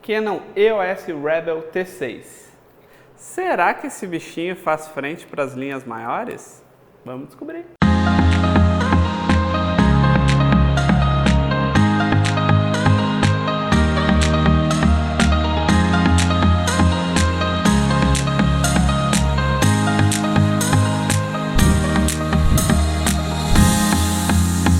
Canon EOS Rebel T6. Será que esse bichinho faz frente para as linhas maiores? Vamos descobrir.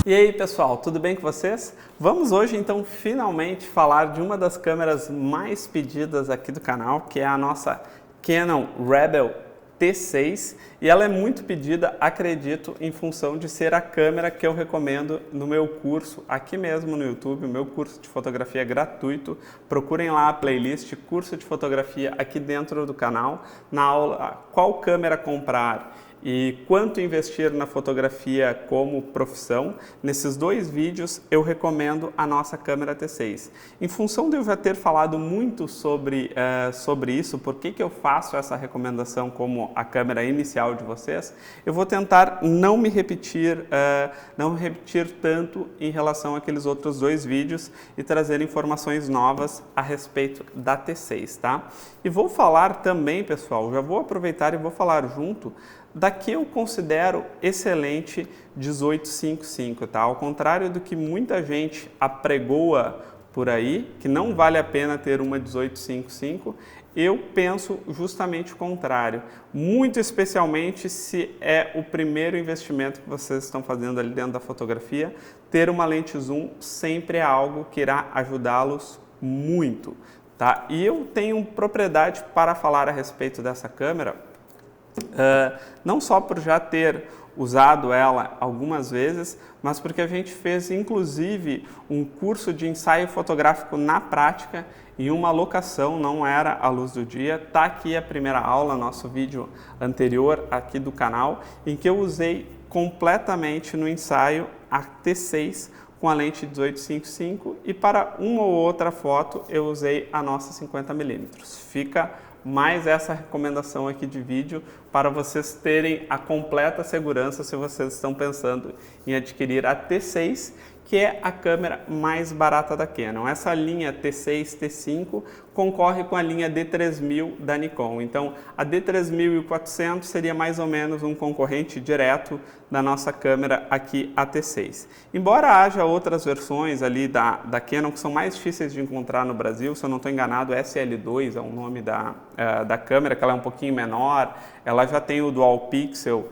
E aí pessoal, tudo bem com vocês? Vamos hoje então finalmente falar de uma das câmeras mais pedidas aqui do canal, que é a nossa Canon Rebel T6, e ela é muito pedida, acredito, em função de ser a câmera que eu recomendo no meu curso aqui mesmo no YouTube, o meu curso de fotografia gratuito. Procurem lá a playlist curso de fotografia aqui dentro do canal, na aula qual câmera comprar e quanto investir na fotografia como profissão. Nesses dois vídeos eu recomendo a nossa câmera T6. Em função de eu já ter falado muito sobre isso, por que eu faço essa recomendação como a câmera inicial de vocês, eu vou tentar não me repetir tanto em relação àqueles outros dois vídeos e trazer informações novas a respeito da T6, tá? E vou falar também, pessoal, já vou aproveitar e vou falar junto da que eu considero excelente 1855, tá? Ao contrário do que muita gente apregoa por aí, que não vale a pena ter uma 1855, eu penso justamente o contrário. Muito especialmente se é o primeiro investimento que vocês estão fazendo ali dentro da fotografia, ter uma lente zoom sempre é algo que irá ajudá-los muito, tá? E eu tenho propriedade para falar a respeito dessa câmera, não só por já ter usado ela algumas vezes, mas porque a gente fez inclusive um curso de ensaio fotográfico na prática em uma locação, não era à luz do dia. Tá aqui a primeira aula, nosso vídeo anterior aqui do canal, em que eu usei completamente no ensaio a T6 com a lente 1855 e para uma ou outra foto eu usei a nossa 50mm. Fica mais essa recomendação aqui de vídeo para vocês terem a completa segurança se vocês estão pensando em adquirir a T6, que é a câmera mais barata da Canon. Essa linha T6, T5 concorre com a linha D3000 da Nikon. Então, a D3400 seria mais ou menos um concorrente direto da nossa câmera aqui, a T6. Embora haja outras versões ali da Canon que são mais difíceis de encontrar no Brasil, se eu não estou enganado, SL2 é o nome da câmera, que ela é um pouquinho menor, ela já tem o Dual Pixel,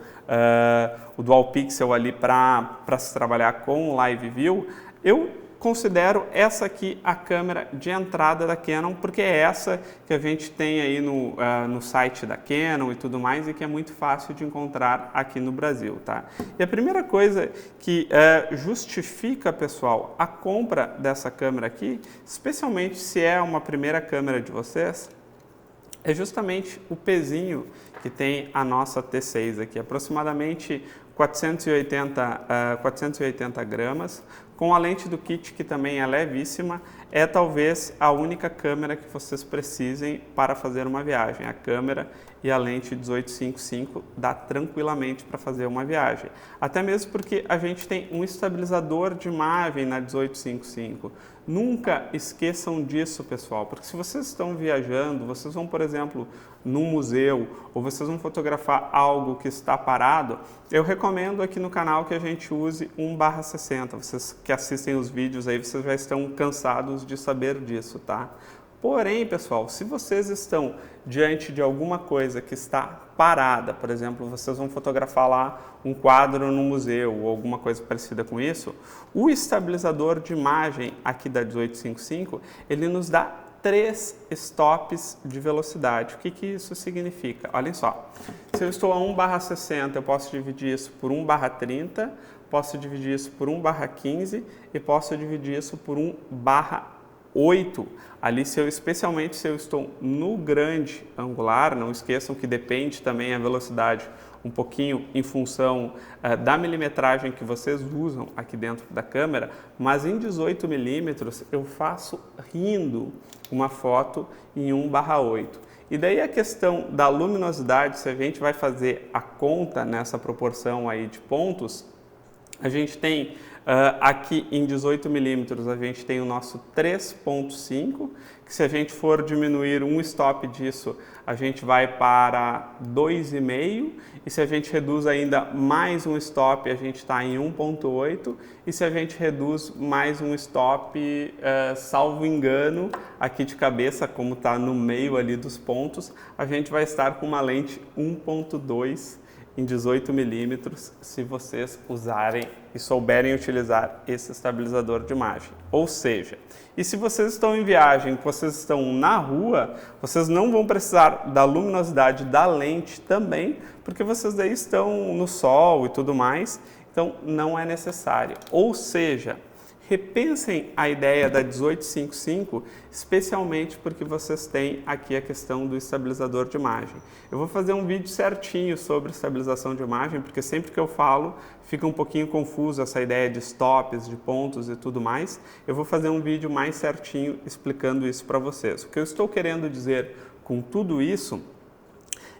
ali para se trabalhar com o Live View. Eu considero essa aqui a câmera de entrada da Canon, porque é essa que a gente tem aí no site da Canon e tudo mais, e que é muito fácil de encontrar aqui no Brasil, tá? E a primeira coisa que justifica, pessoal, a compra dessa câmera aqui, especialmente se é uma primeira câmera de vocês, é justamente o pezinho que tem a nossa T6 aqui, aproximadamente 480 gramas, com a lente do kit que também é levíssima. É talvez a única câmera que vocês precisem para fazer uma viagem. A câmera e a lente 1855 dá tranquilamente para fazer uma viagem. Até mesmo porque a gente tem um estabilizador de imagem na 1855. Nunca esqueçam disso, pessoal, porque se vocês estão viajando, vocês vão, por exemplo, num museu, ou vocês vão fotografar algo que está parado, eu recomendo aqui no canal que a gente use 1/60. Vocês que assistem os vídeos aí, vocês já estão cansados de saber disso, tá? Porém, pessoal, se vocês estão diante de alguma coisa que está parada, por exemplo, vocês vão fotografar lá um quadro no museu ou alguma coisa parecida com isso, o estabilizador de imagem aqui da 1855, ele nos dá 3 stops de velocidade. O que isso significa? Olhem só, se eu estou a 1/60, eu posso dividir isso por 1/30, posso dividir isso por 1/15 e posso dividir isso por 1/8. Ali, especialmente se eu estou no grande angular, não esqueçam que depende também a velocidade um pouquinho em função da milimetragem que vocês usam aqui dentro da câmera, mas em 18mm eu faço rindo uma foto em 1/8. E daí a questão da luminosidade, se a gente vai fazer a conta nessa proporção aí de pontos, a gente tem Aqui em 18 milímetros a gente tem o nosso 3.5, que se a gente for diminuir um stop disso, a gente vai para 2,5, e se a gente reduz ainda mais um stop, a gente está em 1.8, e se a gente reduz mais um stop, salvo engano, aqui de cabeça, como está no meio ali dos pontos, a gente vai estar com uma lente 1.2 em 18 milímetros, se vocês usarem e souberem utilizar esse estabilizador de imagem. Ou seja, e se vocês estão em viagem, vocês estão na rua, vocês não vão precisar da luminosidade da lente também, porque vocês daí estão no sol e tudo mais, então não é necessário. Ou seja, repensem a ideia da 1855, especialmente porque vocês têm aqui a questão do estabilizador de imagem. Eu vou fazer um vídeo certinho sobre estabilização de imagem, porque sempre que eu falo fica um pouquinho confuso essa ideia de stops, de pontos e tudo mais. Eu vou fazer um vídeo mais certinho explicando isso para vocês. O que eu estou querendo dizer com tudo isso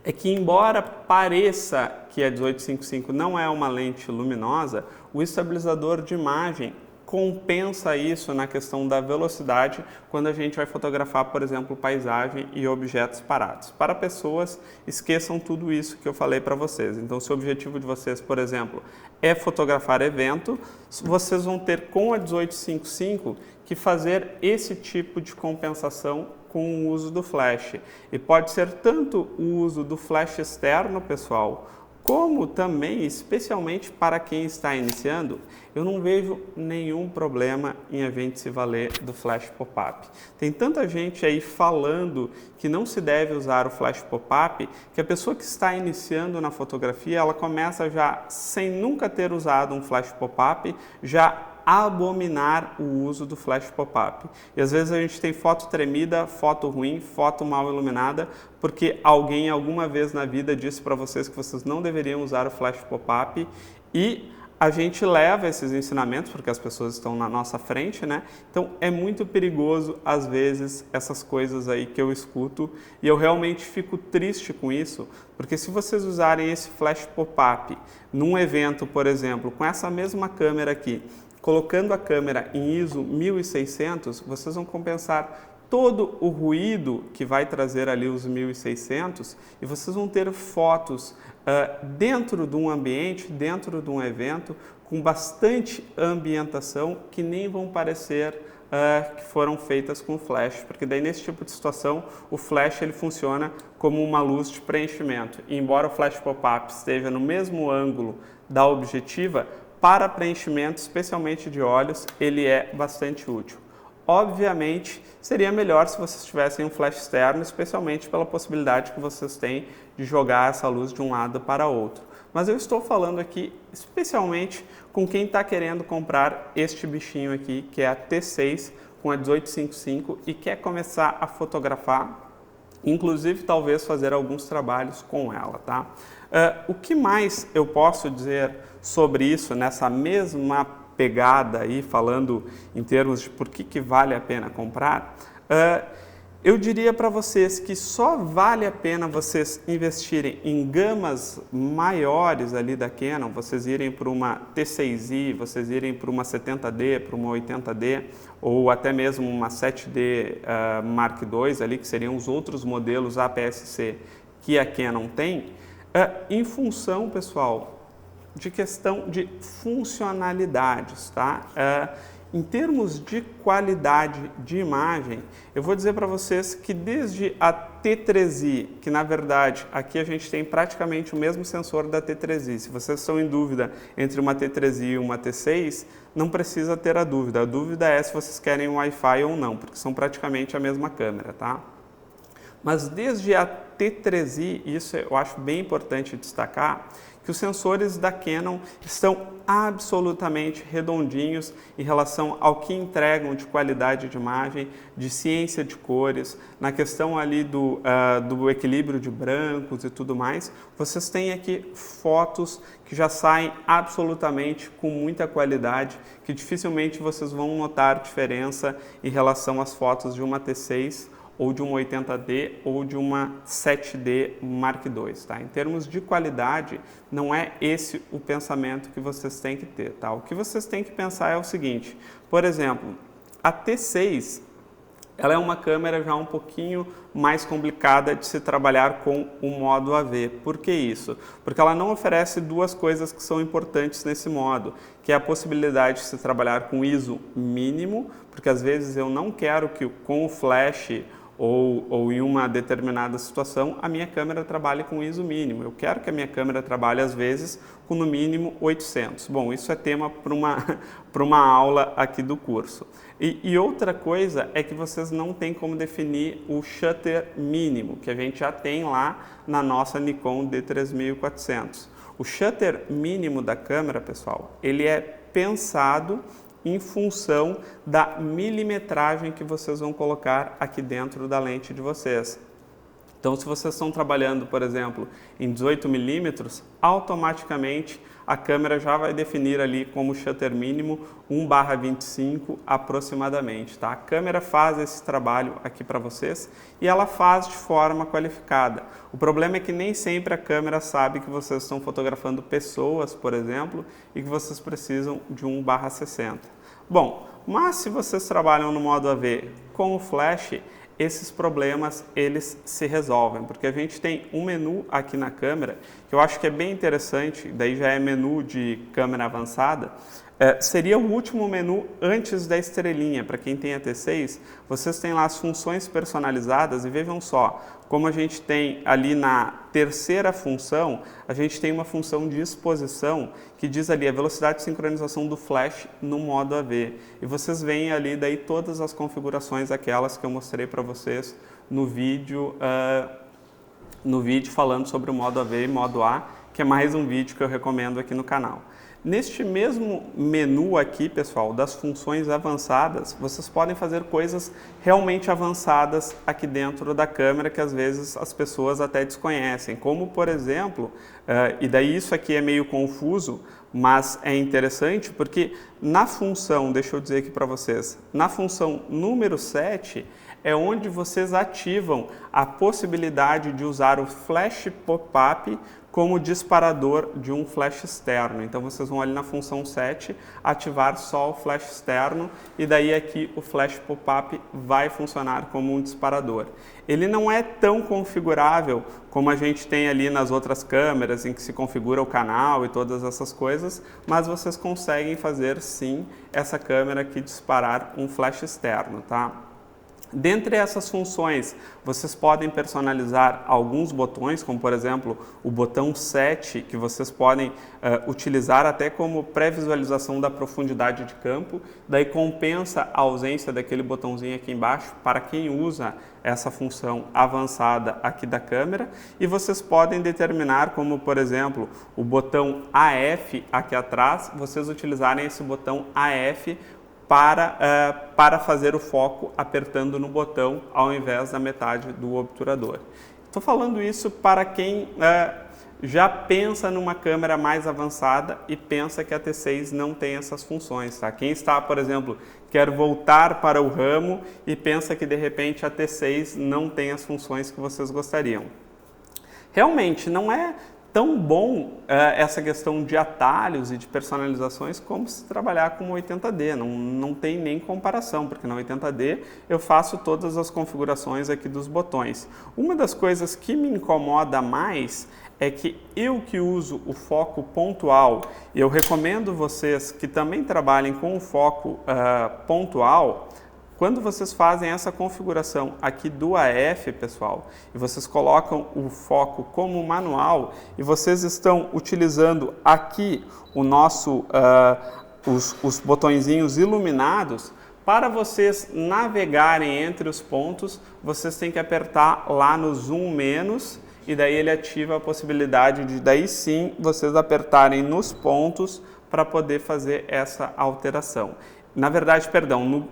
é que, embora pareça que a 1855 não é uma lente luminosa, o estabilizador de imagem compensa isso na questão da velocidade quando a gente vai fotografar, por exemplo, paisagem e objetos parados. Para pessoas, esqueçam tudo isso que eu falei para vocês. Então, se o objetivo de vocês, por exemplo, é fotografar evento, vocês vão ter com a 1855 que fazer esse tipo de compensação com o uso do flash. E pode ser tanto o uso do flash externo, pessoal, como também, especialmente para quem está iniciando, eu não vejo nenhum problema em a gente se valer do flash pop-up. Tem tanta gente aí falando que não se deve usar o flash pop-up, que a pessoa que está iniciando na fotografia, ela começa já, sem nunca ter usado um flash pop-up, já abominar o uso do flash pop-up. E às vezes a gente tem foto tremida, foto ruim, foto mal iluminada, porque alguém alguma vez na vida disse para vocês que vocês não deveriam usar o flash pop-up, e a gente leva esses ensinamentos, porque as pessoas estão na nossa frente, né? Então é muito perigoso, às vezes, essas coisas aí que eu escuto, e eu realmente fico triste com isso, porque se vocês usarem esse flash pop-up num evento, por exemplo, com essa mesma câmera aqui, colocando a câmera em ISO 1600, vocês vão compensar todo o ruído que vai trazer ali os 1600, e vocês vão ter fotos dentro de um ambiente, dentro de um evento, com bastante ambientação, que nem vão parecer que foram feitas com flash, porque daí nesse tipo de situação o flash ele funciona como uma luz de preenchimento. E embora o flash pop-up esteja no mesmo ângulo da objetiva, para preenchimento, especialmente de olhos, ele é bastante útil. Obviamente, seria melhor se vocês tivessem um flash externo, especialmente pela possibilidade que vocês têm de jogar essa luz de um lado para outro. Mas eu estou falando aqui especialmente com quem está querendo comprar este bichinho aqui, que é a T6 com a 1855 e quer começar a fotografar, inclusive talvez fazer alguns trabalhos com ela, tá? O que mais eu posso dizer sobre isso nessa mesma pegada aí, falando em termos de por que vale a pena comprar? Eu diria para vocês que só vale a pena vocês investirem em gamas maiores ali da Canon, vocês irem para uma T6i, vocês irem para uma 70D, para uma 80D, ou até mesmo uma 7D Mark II ali, que seriam os outros modelos APS-C que a Canon tem, em função, pessoal, de questão de funcionalidades, tá? Em termos de qualidade de imagem, eu vou dizer para vocês que desde a T3i, que na verdade aqui a gente tem praticamente o mesmo sensor da T3i, se vocês estão em dúvida entre uma T3i e uma T6, não precisa ter a dúvida é se vocês querem Wi-Fi ou não, porque são praticamente a mesma câmera, tá? Mas desde a T3i, isso eu acho bem importante destacar, que os sensores da Canon estão absolutamente redondinhos em relação ao que entregam de qualidade de imagem, de ciência de cores, na questão ali do equilíbrio de brancos e tudo mais. Vocês têm aqui fotos que já saem absolutamente com muita qualidade, que dificilmente vocês vão notar diferença em relação às fotos de uma T6 ou de uma 80D ou de uma 7D Mark II, tá? Em termos de qualidade, não é esse o pensamento que vocês têm que ter, tá? O que vocês têm que pensar é o seguinte, por exemplo, a T6, ela é uma câmera já um pouquinho mais complicada de se trabalhar com o modo AV. Por que isso? Porque ela não oferece duas coisas que são importantes nesse modo, que é a possibilidade de se trabalhar com ISO mínimo, porque às vezes eu não quero que com o flash ou em uma determinada situação a minha câmera trabalhe com ISO mínimo. Eu quero que a minha câmera trabalhe às vezes com no mínimo 800. Bom, isso é tema para uma aula aqui do curso. E outra coisa é que vocês não têm como definir o shutter mínimo, que a gente já tem lá na nossa Nikon D3400. O shutter mínimo da câmera, pessoal, ele é pensado em função da milimetragem que vocês vão colocar aqui dentro da lente de vocês. Então, se vocês estão trabalhando, por exemplo, em 18 milímetros, automaticamente a câmera já vai definir ali como shutter mínimo 1/25 aproximadamente, tá? A câmera faz esse trabalho aqui para vocês e ela faz de forma qualificada. O problema é que nem sempre a câmera sabe que vocês estão fotografando pessoas, por exemplo, e que vocês precisam de 1/60. Bom, mas se vocês trabalham no modo AV com o flash, esses problemas eles se resolvem, porque a gente tem um menu aqui na câmera, que eu acho que é bem interessante, daí já é menu de câmera avançada, seria o último menu antes da estrelinha. Para quem tem a T6, vocês têm lá as funções personalizadas e vejam só, como a gente tem ali na terceira função, a gente tem uma função de exposição que diz ali a velocidade de sincronização do flash no modo AV. E vocês veem ali daí todas as configurações, aquelas que eu mostrei para vocês no vídeo falando sobre o modo AV e modo A, que é mais um vídeo que eu recomendo aqui no canal. Neste mesmo menu aqui, pessoal, das funções avançadas, vocês podem fazer coisas realmente avançadas aqui dentro da câmera que às vezes as pessoas até desconhecem, como por exemplo, e daí isso aqui é meio confuso, mas é interessante porque na função, deixa eu dizer aqui para vocês, na função número 7, é onde vocês ativam a possibilidade de usar o flash pop-up como disparador de um flash externo. Então vocês vão ali na função 7, ativar só o flash externo e daí aqui o flash pop-up vai funcionar como um disparador. Ele não é tão configurável como a gente tem ali nas outras câmeras em que se configura o canal e todas essas coisas, mas vocês conseguem fazer sim essa câmera aqui disparar um flash externo, tá? Dentre essas funções, vocês podem personalizar alguns botões, como por exemplo o botão 7, que vocês podem utilizar até como pré-visualização da profundidade de campo, daí compensa a ausência daquele botãozinho aqui embaixo para quem usa essa função avançada aqui da câmera, e vocês podem determinar como, por exemplo, o botão AF aqui atrás, vocês utilizarem esse botão AF para fazer o foco apertando no botão ao invés da metade do obturador. Estou falando isso para quem já pensa numa câmera mais avançada e pensa que a T6 não tem essas funções, tá? Quem está, por exemplo, quer voltar para o ramo e pensa que de repente a T6 não tem as funções que vocês gostariam. Realmente não é tão bom essa questão de atalhos e de personalizações como se trabalhar com 80D, não tem nem comparação, porque na 80D eu faço todas as configurações aqui dos botões. Uma das coisas que me incomoda mais é que eu que uso o foco pontual, e eu recomendo vocês que também trabalhem com o foco pontual, quando vocês fazem essa configuração aqui do AF, pessoal, e vocês colocam o foco como manual, e vocês estão utilizando aqui o nosso, os botõezinhos iluminados, para vocês navegarem entre os pontos, vocês têm que apertar lá no zoom menos, e daí ele ativa a possibilidade de, daí sim, vocês apertarem nos pontos para poder fazer essa alteração. Na verdade, perdão,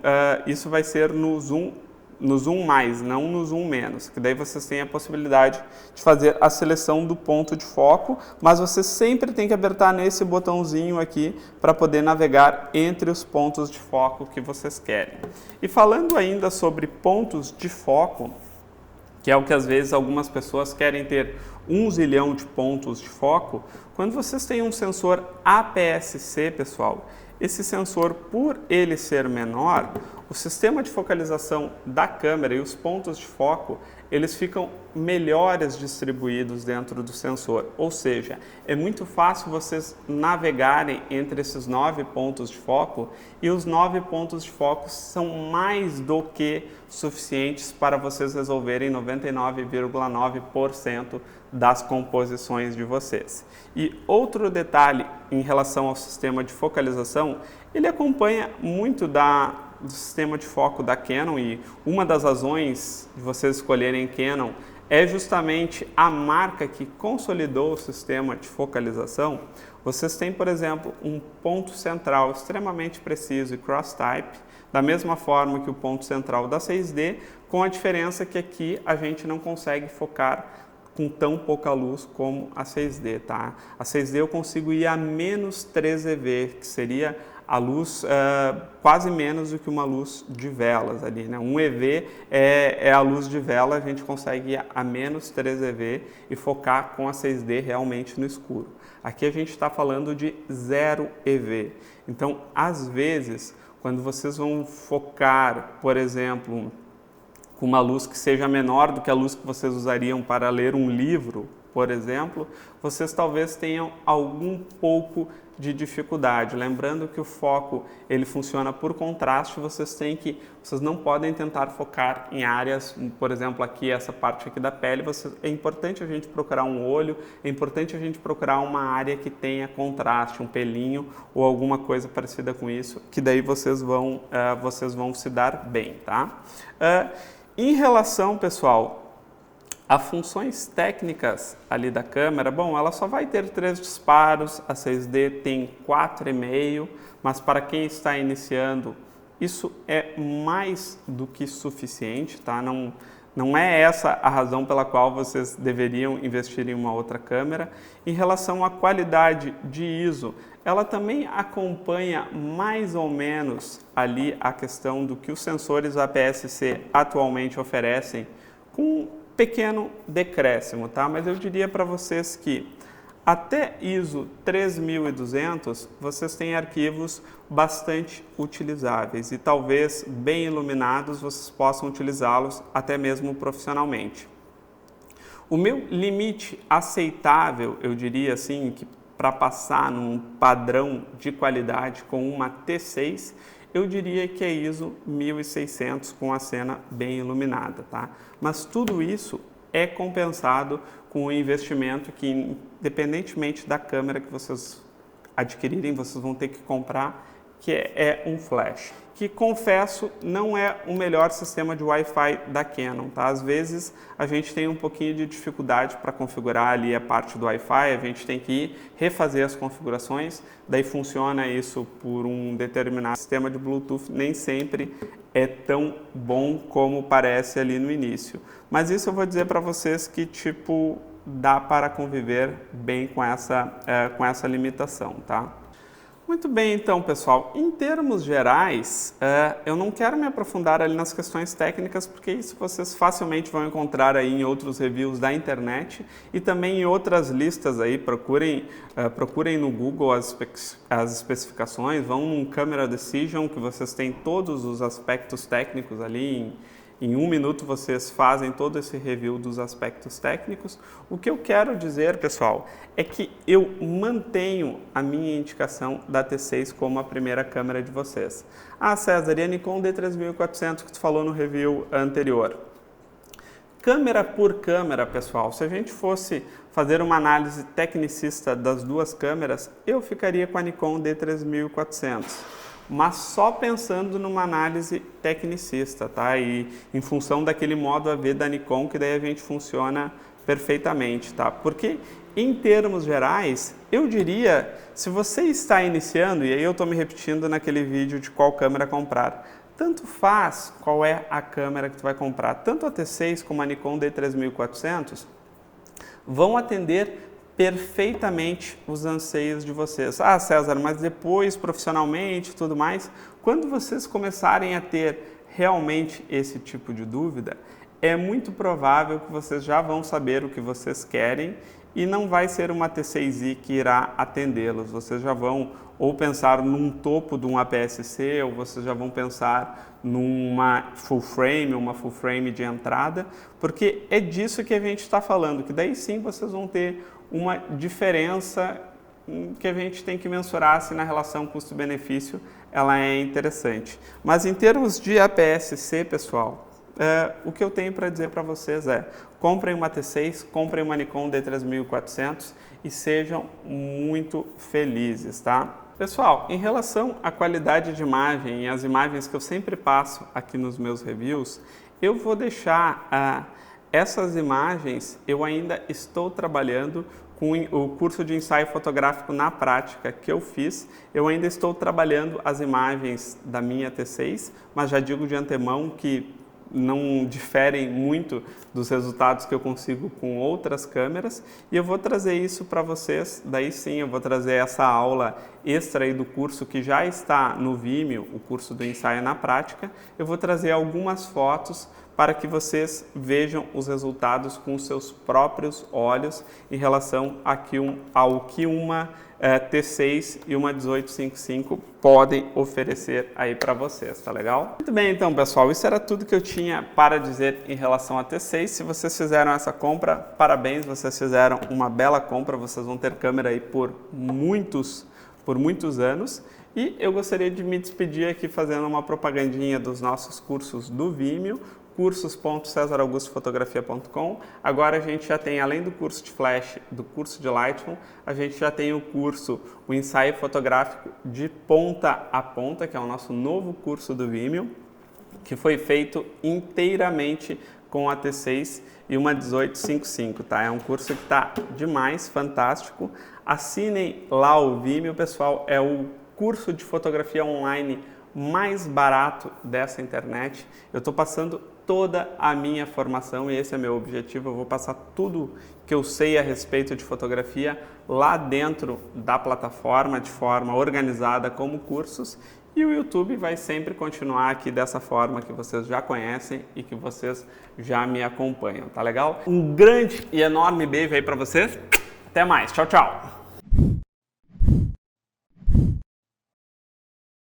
isso vai ser no zoom no zoom mais, não no zoom menos, que daí vocês têm a possibilidade de fazer a seleção do ponto de foco, mas você sempre tem que apertar nesse botãozinho aqui para poder navegar entre os pontos de foco que vocês querem. E falando ainda sobre pontos de foco, que é o que às vezes algumas pessoas querem ter 1 zilhão de pontos de foco, quando vocês têm um sensor APS-C, pessoal, esse sensor, por ele ser menor, o sistema de focalização da câmera e os pontos de foco, eles ficam melhores distribuídos dentro do sensor. Ou seja, é muito fácil vocês navegarem entre esses 9 pontos de foco e os 9 pontos de foco são mais do que suficientes para vocês resolverem 99,9% das composições de vocês. E outro detalhe em relação ao sistema de focalização, ele acompanha muito do sistema de foco da Canon, e uma das razões de vocês escolherem Canon é justamente a marca que consolidou o sistema de focalização. Vocês têm, por exemplo, um ponto central extremamente preciso e cross-type, da mesma forma que o ponto central da 6D, com a diferença que aqui a gente não consegue focar com tão pouca luz como a 6D, tá? A 6D eu consigo ir a menos 3 eV, que seria a luz quase menos do que uma luz de velas ali, né? 1 eV é a luz de vela, a gente consegue ir a menos 3 eV e focar com a 6D realmente no escuro. Aqui a gente está falando de 0 eV. Então, às vezes, quando vocês vão focar, por exemplo, com uma luz que seja menor do que a luz que vocês usariam para ler um livro, por exemplo, vocês talvez tenham algum pouco de dificuldade. Lembrando que o foco ele funciona por contraste, vocês não podem tentar focar em áreas, por exemplo, aqui essa parte aqui da pele, é importante a gente procurar um olho, é importante a gente procurar uma área que tenha contraste, um pelinho ou alguma coisa parecida com isso, que daí vocês vão se dar bem, tá? Em relação, pessoal, a funções técnicas ali da câmera, bom, ela só vai ter 3 disparos, a 6D tem 4,5, mas para quem está iniciando, isso é mais do que suficiente, tá? Não é essa a razão pela qual vocês deveriam investir em uma outra câmera. Em relação à qualidade de ISO, ela também acompanha mais ou menos ali a questão do que os sensores APS-C atualmente oferecem, com pequeno decréscimo, tá? Mas eu diria para vocês que até ISO 3200 vocês têm arquivos bastante utilizáveis e talvez bem iluminados vocês possam utilizá-los até mesmo profissionalmente. O meu limite aceitável, eu diria assim, que para passar num padrão de qualidade com uma T6, eu diria que é ISO 1600 com a cena bem iluminada, tá? Mas tudo isso é compensado com o investimento que, independentemente da câmera que vocês adquirirem, vocês vão ter que comprar, que é um flash, que, confesso, não é o melhor sistema de Wi-Fi da Canon, tá? Às vezes a gente tem um pouquinho de dificuldade para configurar ali a parte do Wi-Fi, a gente tem que ir refazer as configurações, daí funciona isso por um determinado sistema de Bluetooth, nem sempre é tão bom como parece ali no início. Mas isso eu vou dizer para vocês que, tipo, dá para conviver bem com essa limitação, tá? Muito bem, então, pessoal, em termos gerais, eu não quero me aprofundar ali nas questões técnicas, porque isso vocês facilmente vão encontrar aí em outros reviews da internet e também em outras listas aí. Procurem no Google as especificações, vão num Camera Decision, que vocês têm todos os aspectos técnicos ali. Em 1 minuto vocês fazem todo esse review dos aspectos técnicos. O que eu quero dizer, pessoal, é que eu mantenho a minha indicação da T6 como a primeira câmera de vocês. Ah, César, e a Nikon D3400 que tu falou no review anterior? Câmera por câmera, pessoal, se a gente fosse fazer uma análise tecnicista das duas câmeras, eu ficaria com a Nikon D3400. Mas só pensando numa análise tecnicista, tá? E em função daquele modo AV da Nikon, que daí a gente funciona perfeitamente, tá? Porque, em termos gerais, eu diria, se você está iniciando, e aí eu estou me repetindo naquele vídeo de qual câmera comprar, tanto faz qual é a câmera que tu vai comprar. Tanto a T6 como a Nikon D3400 vão atender perfeitamente os anseios de vocês. Ah, César, mas depois, profissionalmente e tudo mais, quando vocês começarem a ter realmente esse tipo de dúvida, é muito provável que vocês já vão saber o que vocês querem e não vai ser uma T6i que irá atendê-los. Vocês já vão ou pensar num topo de um APS-C, ou vocês já vão pensar numa full frame, uma full frame de entrada, porque é disso que a gente está falando, que daí sim vocês vão ter uma diferença que a gente tem que mensurar se na relação custo-benefício ela é interessante. Mas em termos de APS-C, pessoal, o que eu tenho para dizer para vocês é: comprem uma T6, comprem uma Nikon D3400 e sejam muito felizes, tá? Pessoal, em relação à qualidade de imagem e as imagens que eu sempre passo aqui nos meus reviews, eu vou deixar essas imagens, eu ainda estou trabalhando com o curso de ensaio fotográfico na prática que eu fiz. Eu ainda estou trabalhando as imagens da minha T6, mas já digo de antemão que não diferem muito dos resultados que eu consigo com outras câmeras, e eu vou trazer isso para vocês. Daí sim eu vou trazer essa aula extra aí do curso que já está no Vimeo, o curso do ensaio na prática. Eu vou trazer algumas fotos para que vocês vejam os resultados com os seus próprios olhos em relação ao que uma T6 e uma 1855 podem oferecer aí para vocês, tá legal? Muito bem, então, pessoal, isso era tudo que eu tinha para dizer em relação à T6. Se vocês fizeram essa compra, parabéns, vocês fizeram uma bela compra, vocês vão ter câmera aí por muitos anos. E eu gostaria de me despedir aqui fazendo uma propagandinha dos nossos cursos do Vimeo, cursos.cesaraugustofotografia.com. Agora a gente já tem, além do curso de Flash, do curso de Lightroom, a gente já tem o ensaio fotográfico de ponta a ponta, que é o nosso novo curso do Vimeo, que foi feito inteiramente com a T6 e uma 1855, tá? É um curso que está demais, fantástico. Assinem lá o Vimeo, pessoal, é o curso de fotografia online mais barato dessa internet. Eu estou passando toda a minha formação e esse é meu objetivo. Eu vou passar tudo que eu sei a respeito de fotografia lá dentro da plataforma de forma organizada como cursos, e o YouTube vai sempre continuar aqui dessa forma que vocês já conhecem e que vocês já me acompanham, tá legal? Um grande e enorme beijo aí para vocês. Até mais. Tchau, tchau.